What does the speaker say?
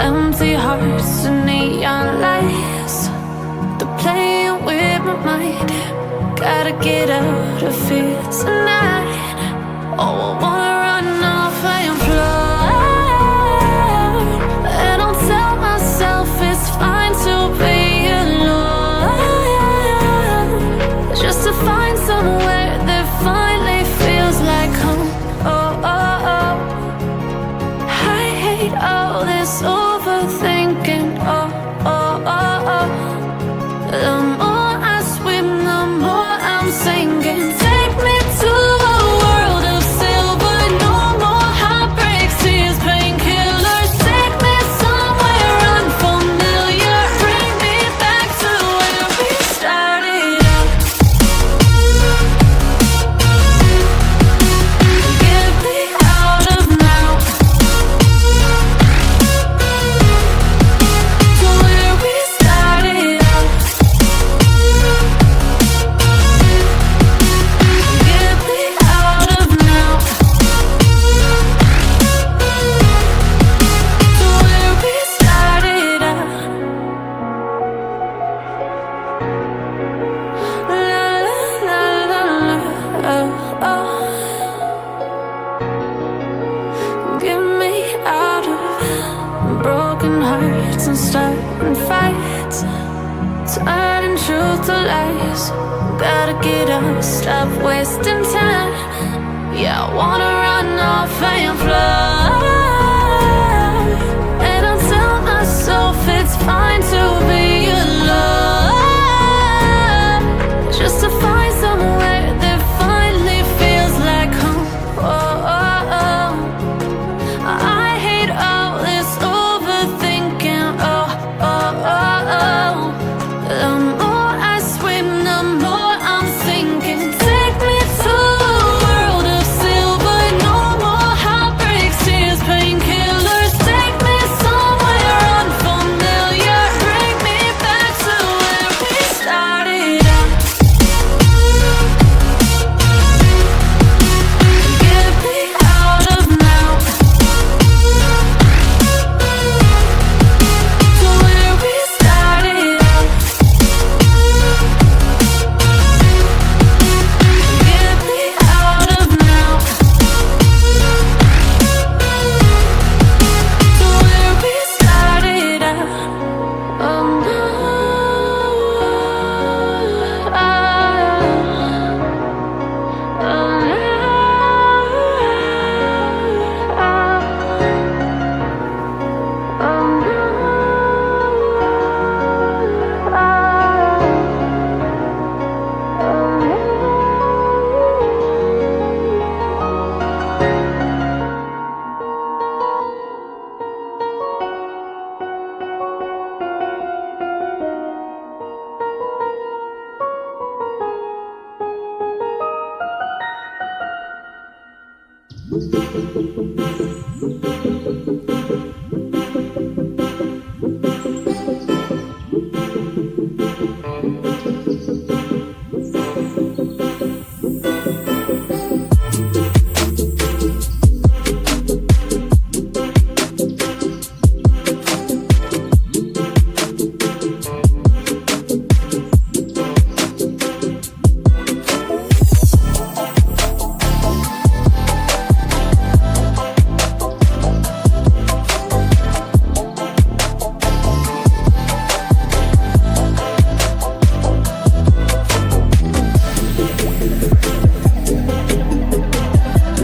Empty hearts and neon lights, they're playing with my mind. Gotta get out of here tonight. Oh, I wanna run off and fly, and I'll tell myself it's fine to be alone, just to find somewhere that finally feels like home. Oh, oh, oh. I hate all this overthinking. Oh, oh, oh, oh. The more I swim, the more I'm sinking. Take me to a world of silver. No more heartbreaks, tears, painkillers. Take me somewhere unfamiliar. Bring me back to where we started out. Get me out of now, to where we started out. Get me out of now, to where we started out. La la la la la, oh, oh. Get me out of broken hearts and starting fights, turning truth to lies. Gotta get up, stop wasting time. Yeah, I wanna run off and fly.